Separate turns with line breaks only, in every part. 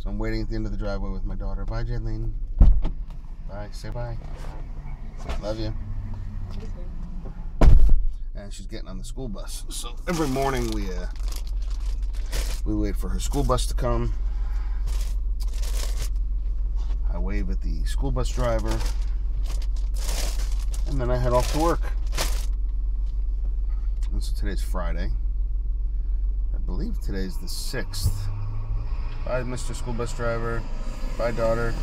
So I'm waiting at the end of the driveway with my daughter. Bye, Jaylene. Bye. Say bye. Love you. And she's getting on the school bus. So every morning we wait for her school bus to come. I wave at the school bus driver, and then I head off to work. And so today's Friday. I believe today's the 6th. Bye, Mr. School Bus Driver. Bye, daughter.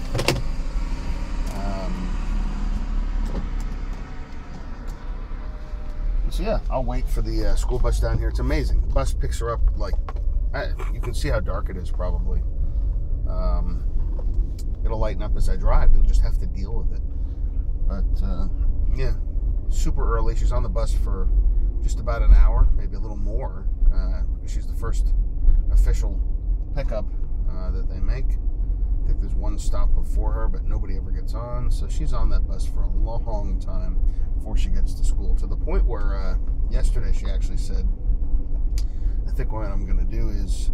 So yeah, I'll wait for the school bus down here. It's amazing. The bus picks her up like, you can see how dark it is probably. It'll lighten up as I drive. You'll just have to deal with it. But yeah, super early. She's on the bus for just about an hour, maybe a little more. She's the first official pickup that they make. I think there's one stop before her, but nobody ever gets on. So she's on that bus for a long time before she gets to school. To the point where yesterday she actually said, I think what I'm going to do is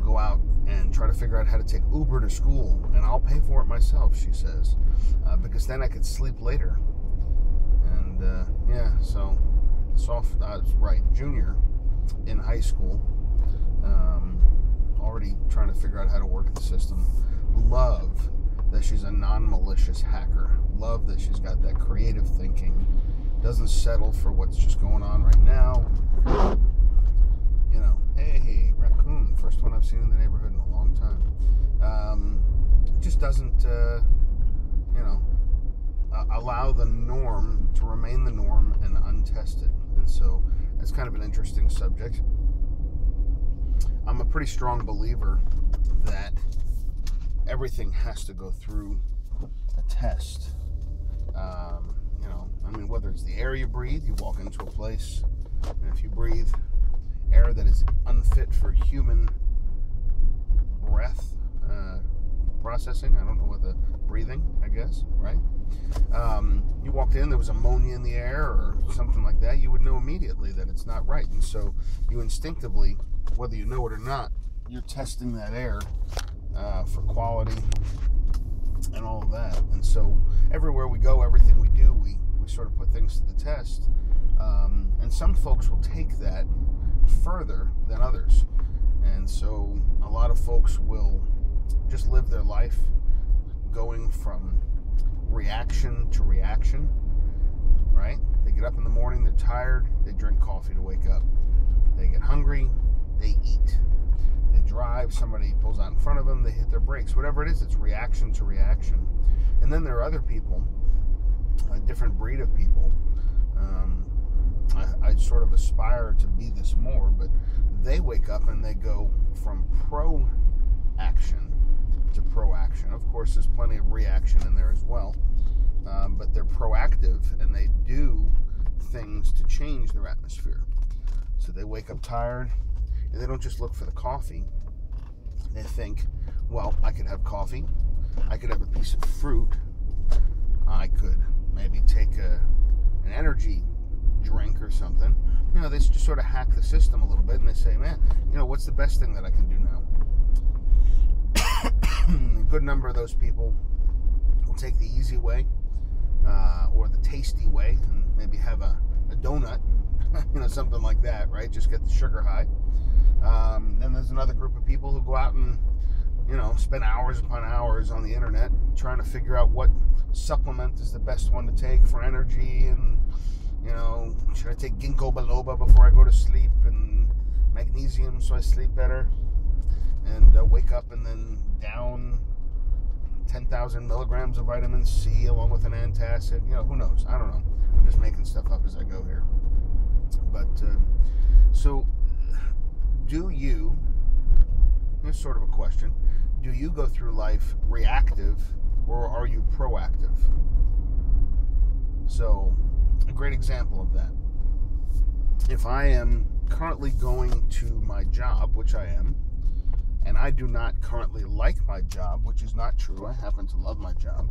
go out and try to figure out how to take Uber to school, and I'll pay for it myself, she says, because then I could sleep later. And yeah, so right, junior in high school, already trying to figure out how to work the system. Love that she's a non-malicious hacker. Love that she's got that creative thinking, doesn't settle for what's just going on right now. You know, hey, raccoon, first one I've seen in the neighborhood in a long time. Just doesn't, allow the norm to remain the norm and untested. And so that's kind of an interesting subject. I'm a pretty strong believer that everything has to go through a test. Whether it's the air you breathe, you walk into a place, and if you breathe air that is unfit for human breath processing, I don't know what the breathing, I guess, right? You walked in, there was ammonia in the air or something like that, you would know immediately that it's not right. And so you instinctively, whether you know it or not, you're testing that air for quality and all of that. And so everywhere we go, everything we do, we sort of put things to the test. And some folks will take that further than others. And so a lot of folks will just live their life going from reaction to reaction, right? They get up in the morning, they're tired, they drink coffee to wake up. They get hungry, they eat. They drive, somebody pulls out in front of them, they hit their brakes. Whatever it is, it's reaction to reaction. And then there are other people, a different breed of people. I sort of aspire to be this more, but they wake up and they go from pro-action to proaction. Of course, there's plenty of reaction in there as well, but they're proactive and they do things to change their atmosphere. So they wake up tired, and they don't just look for the coffee. They think, well, I could have coffee, I could have a piece of fruit, I could maybe take an energy drink or something. They just sort of hack the system a little bit, and they say, man, what's the best thing that I can do now? A good number of those people will take the easy way or the tasty way and maybe have a donut, something like that, right? Just get the sugar high. Then there's another group of people who go out and spend hours upon hours on the internet trying to figure out what supplement is the best one to take for energy, and should I take ginkgo biloba before I go to sleep, and magnesium so I sleep better, and wake up and then down 10,000 milligrams of vitamin C along with an antacid. Who knows? I don't know. I'm just making stuff up as I go here. But so do you, here's sort of a question, do you go through life reactive or are you proactive? So a great example of that, if I am currently going to my job, which I am, and I do not currently like my job, which is not true, I happen to love my job,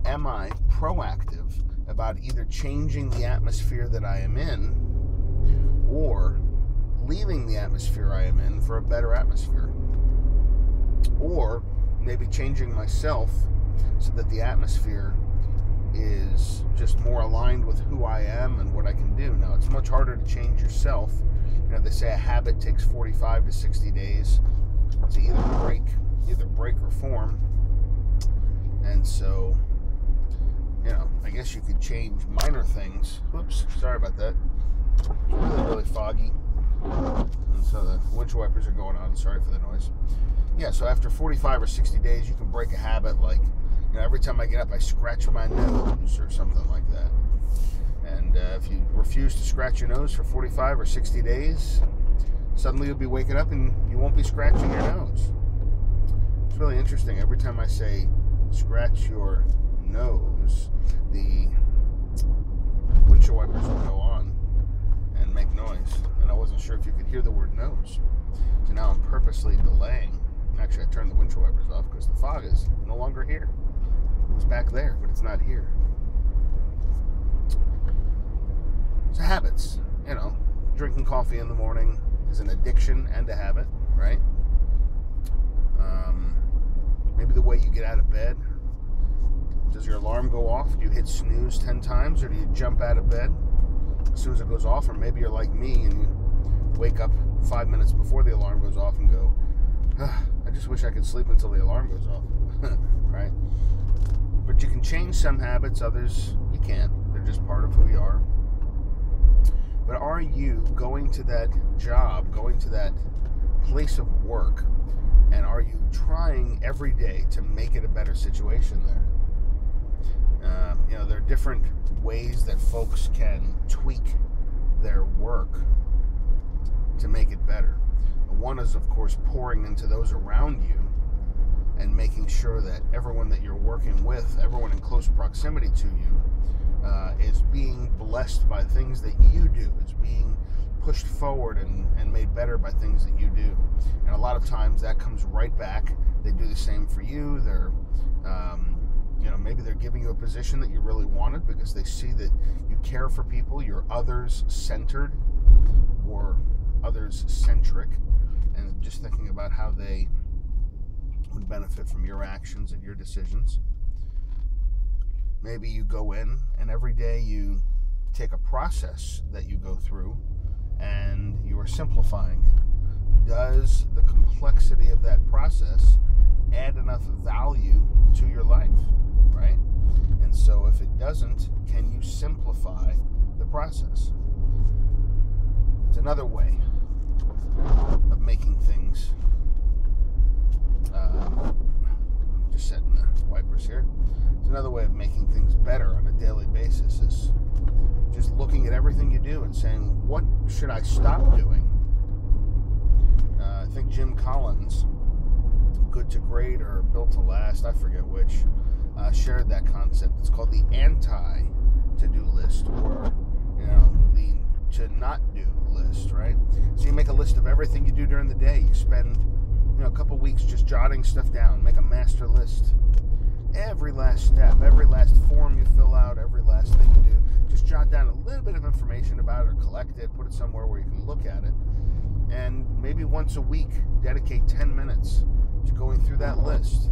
am I proactive about either changing the atmosphere that I am in or leaving the atmosphere I am in for a better atmosphere? or maybe changing myself so that the atmosphere is just more aligned with who I am and what I can do. Now, it's much harder to change yourself. You know, they say a habit takes 45 to 60 days to either break or form. And so, you know, I guess you could change minor things. Oops, sorry about that. It's really, really foggy. And so the windshield wipers are going on. Sorry for the noise. Yeah, so after 45 or 60 days, you can break a habit like, you know, every time I get up, I scratch my nose or something like that. And if you refuse to scratch your nose for 45 or 60 days, suddenly you'll be waking up and you won't be scratching your nose. It's really interesting. Every time I say scratch your nose, the windshield wipers will go on and make noise. And I wasn't sure if you could hear the word nose. So now I'm purposely delaying. Actually, I turned the windshield wipers off because the fog is no longer here. It was back there, but it's not here. So habits, you know, drinking coffee in the morning is an addiction and a habit, right? Maybe the way you get out of bed. Does your alarm go off? Do you hit snooze 10 times, or do you jump out of bed as soon as it goes off? Or maybe you're like me and you wake up 5 minutes before the alarm goes off and go, I just wish I could sleep until the alarm goes off, right? But you can change some habits, others you can't. They're just part of who you are. But are you going to that job, going to that place of work, and are you trying every day to make it a better situation there? You know, there are different ways that folks can tweak their work to make it better. One is, of course, pouring into those around you and making sure that everyone that you're working with, everyone in close proximity to you, is being blessed by things that you do, is being pushed forward and made better by things that you do. And a lot of times that comes right back. They do the same for you. They're, you know, maybe they're giving you a position that you really wanted because they see that you care for people, you're others-centered or others-centric, and just thinking about how they would benefit from your actions and your decisions. Maybe you go in and every day you take a process that you go through and you are simplifying it. Does the complexity of that process add enough value to your life, right? And so if it doesn't, can you simplify the process? It's another way of making things, just setting the wipers here. It's another way of making things better on a daily basis is just looking at everything you do and saying, what should I stop doing? I think Jim Collins, Good to Great or Built to Last, I forget which, shared that concept. It's called the anti-to-do list, or, you know, the to not do list, right? So you make a list of everything you do during the day. You spend, you know, a couple weeks just jotting stuff down. Make a master list. Every last step, every last form you fill out, every last thing you do, just jot down a little bit of information about it or collect it, put it somewhere where you can look at it. And maybe once a week, dedicate 10 minutes to going through that list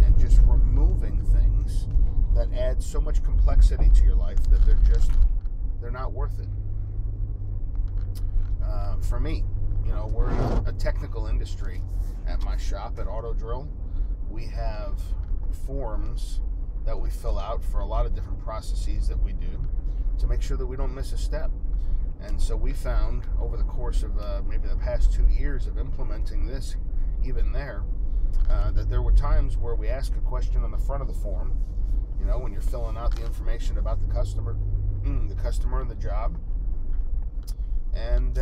and just removing things that add so much complexity to your life that they're not worth it. For me, you know, we're in a technical industry at my shop at Auto Drill. We have forms that we fill out for a lot of different processes that we do to make sure that we don't miss a step. And so we found over the course of maybe the past 2 years of implementing this, even there, that there were times where we ask a question on the front of the form, you know, when you're filling out the information about the customer and the job. And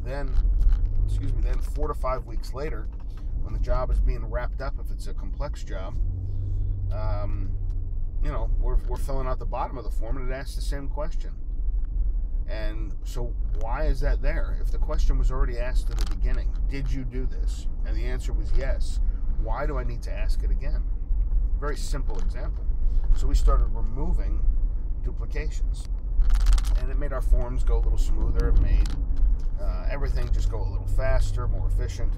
then 4 to 5 weeks later, when the job is being wrapped up, if it's a complex job, you know, we're filling out the bottom of the form and it asks the same question. And so why is that there? If the question was already asked in the beginning, did you do this? And the answer was yes. Why do I need to ask it again? Very simple example. So we started removing duplications. And it made our forms go a little smoother. It made everything just go a little faster, more efficient,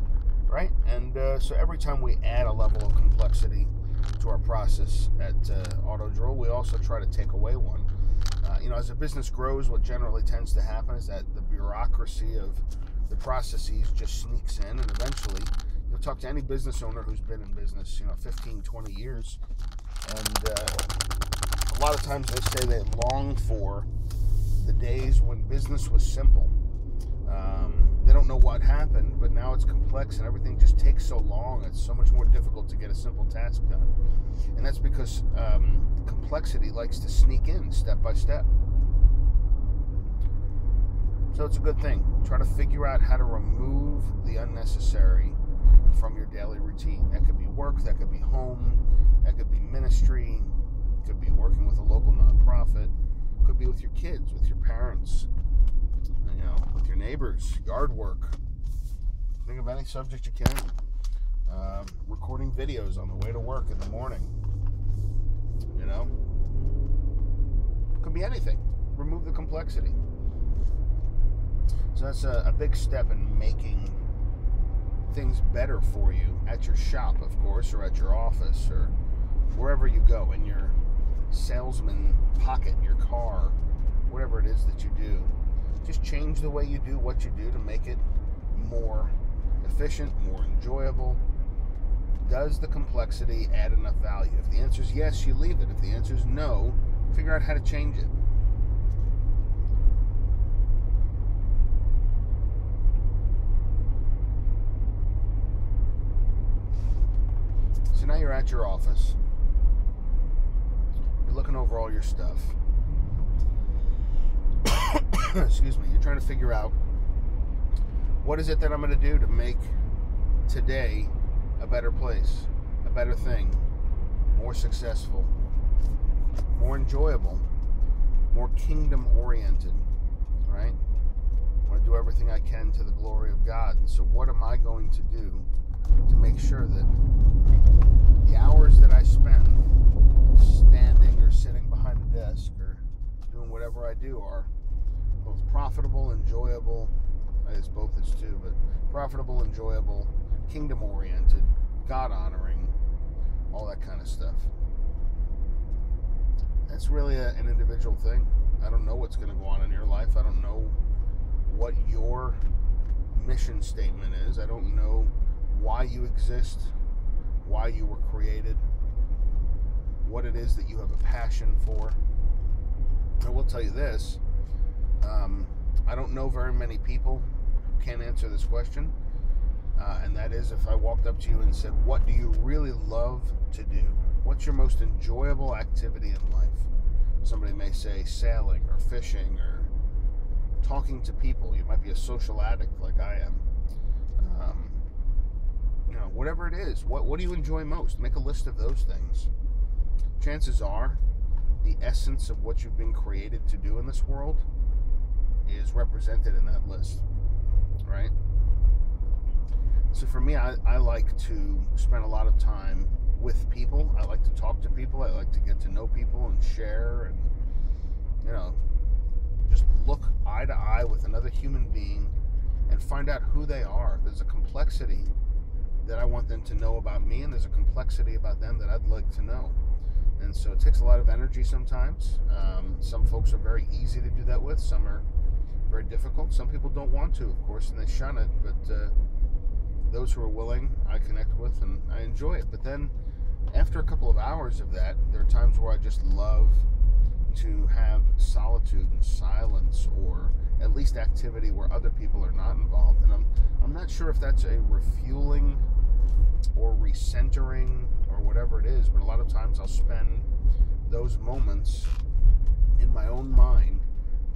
right? And so every time we add a level of complexity to our process at Autodrill, we also try to take away one. As a business grows, what generally tends to happen is that the bureaucracy of the processes just sneaks in, and eventually you'll talk to any business owner who's been in business 15, 20 years, and a lot of times they say they long for the days when business was simple. They don't know what happened, but now it's complex and everything just takes so long. It's so much more difficult to get a simple task done. And that's because complexity likes to sneak in step by step. So it's a good thing. Try to figure out how to remove the unnecessary from your daily routine. That could be work, that could be home, that could be ministry, it could be working with a local nonprofit, it could be with your kids, with your parents, with your neighbors, yard work. Think of any subject you can. Recording videos on the way to work in the morning. It could be anything. Remove the complexity. So that's a big step in making things better for you at your shop, of course, or at your office, or wherever you go, in your salesman pocket, your car, whatever it is that you do. Just change the way you do what you do to make it more efficient, more enjoyable. Does the complexity add enough value? If the answer is yes, you leave it. If the answer is no, figure out how to change it. So now you're at your office. You're looking over all your stuff. Excuse me. You're trying to figure out, what is it that I'm going to do to make today a better place, a better thing, more successful, more enjoyable, more kingdom-oriented, right? I want to do everything I can to the glory of God. And so what am I going to do to make sure that the hours that I spend standing or sitting behind a desk or doing whatever I do are both profitable, enjoyable, it's both is too, but profitable, enjoyable, kingdom-oriented, God-honoring, all that kind of stuff. That's really an individual thing. I don't know what's going to go on in your life. I don't know what your mission statement is. I don't know why you exist, why you were created, what it is that you have a passion for. I will tell you this. I don't know very many people who can answer this question, and that is, if I walked up to you and said, what do you really love to do? What's your most enjoyable activity in life? Somebody may say sailing or fishing or talking to people. You might be a social addict like I am. Whatever it is, what do you enjoy most? Make a list of those things. Chances are the essence of what you've been created to do in this world is represented in that list, right? So for me, I like to spend a lot of time with people. I like to talk to people. I like to get to know people and share and, just look eye to eye with another human being and find out who they are. There's a complexity that I want them to know about me, and there's a complexity about them that I'd like to know. And so it takes a lot of energy sometimes. Some folks are very easy to do that with. Some are very difficult. Some people don't want to, of course, and they shun it. But those who are willing, I connect with, and I enjoy it. But then after a couple of hours of that, there are times where I just love to have solitude and silence, or at least activity where other people are not involved. And I'm not sure if that's a refueling or recentering or whatever it is, but a lot of times I'll spend those moments in my own mind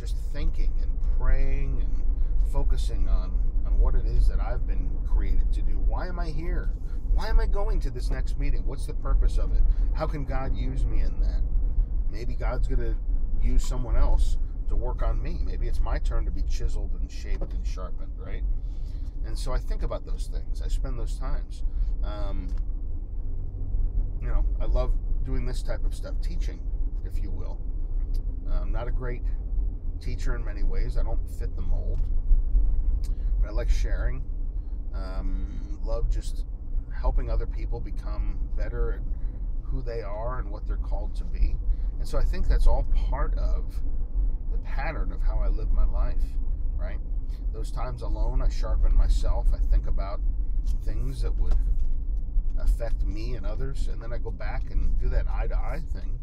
just thinking and praying and focusing on what it is that I've been created to do. Why am I here? Why am I going to this next meeting? What's the purpose of it? How can God use me in that? Maybe God's going to use someone else to work on me. Maybe it's my turn to be chiseled and shaped and sharpened, right? And so I think about those things. I spend those times. I love doing this type of stuff, teaching, if you will. I'm not a great teacher in many ways. I don't fit the mold. But I like sharing. Love just helping other people become better at who they are and what they're called to be. And so I think that's all part of the pattern of how I live my life, right? Those times alone, I sharpen myself. I think about things that would affect me and others, and then I go back and do that eye-to-eye thing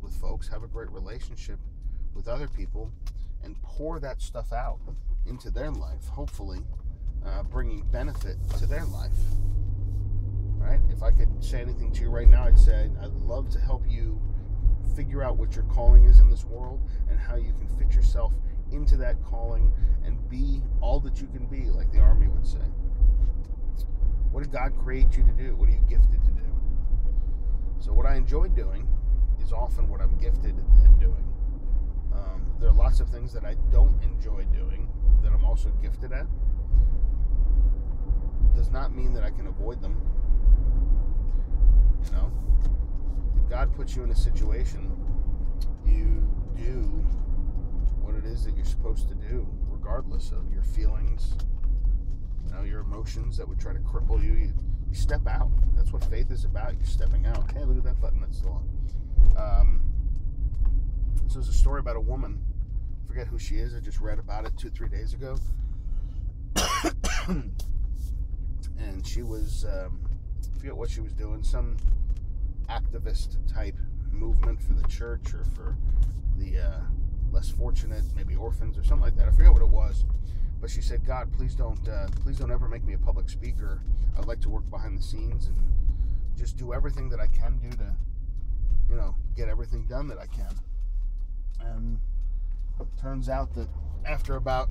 with folks, have a great relationship with other people, and pour that stuff out into their life, hopefully bringing benefit to their life, right? If I could say anything to you right now, I'd say I'd love to help you figure out what your calling is in this world and how you can fit yourself into that calling and be all that you can be, like the Army would say. What did God create you to do? What are you gifted to do? So what I enjoy doing is often what I'm gifted at doing. There are lots of things that I don't enjoy doing that I'm also gifted at. Does not mean that I can avoid them. You know, if God puts you in a situation, you do what it is that you're supposed to do, regardless of your feelings, you know, your emotions that would try to cripple you. You step out. That's what faith is about. You're stepping out. Hey, look at that button that's still on. So there's a story about a woman. I forget who she is. I just read about it 2-3 days ago. And she was, I forget what she was doing, some activist type movement for the church or for the less fortunate, maybe orphans or something like that. I forget what it was. But she said, God, please don't ever make me a public speaker. I'd like to work behind the scenes and just do everything that I can do to, you know, get everything done that I can. And it turns out that after about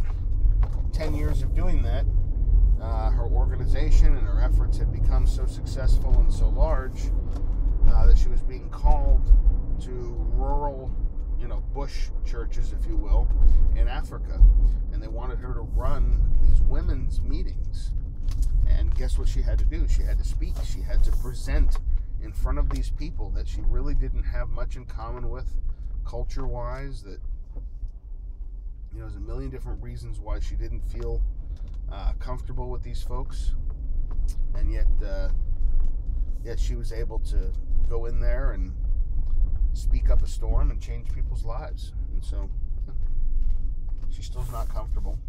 10 years of doing that, her organization and her efforts had become so successful and so large that she was being called to rural, you know, bush churches, if you will, in Africa. And they wanted her to run these women's meetings. And guess what she had to do? She had to speak. She had to present in front of these people that she really didn't have much in common with culture-wise, that, you know, there's a million different reasons why she didn't feel comfortable with these folks. And yet she was able to go in there and speak up a storm and change people's lives. And so she still's not comfortable.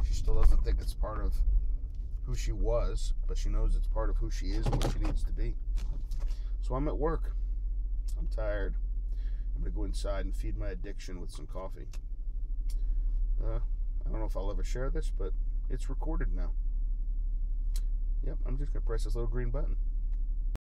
She still doesn't think it's part of who she was, but she knows it's part of who she is and what she needs to be. So I'm at work. I'm tired. I'm going to go inside and feed my addiction with some coffee. I don't know if I'll ever share this, but it's recorded now. Yep, I'm just going to press this little green button.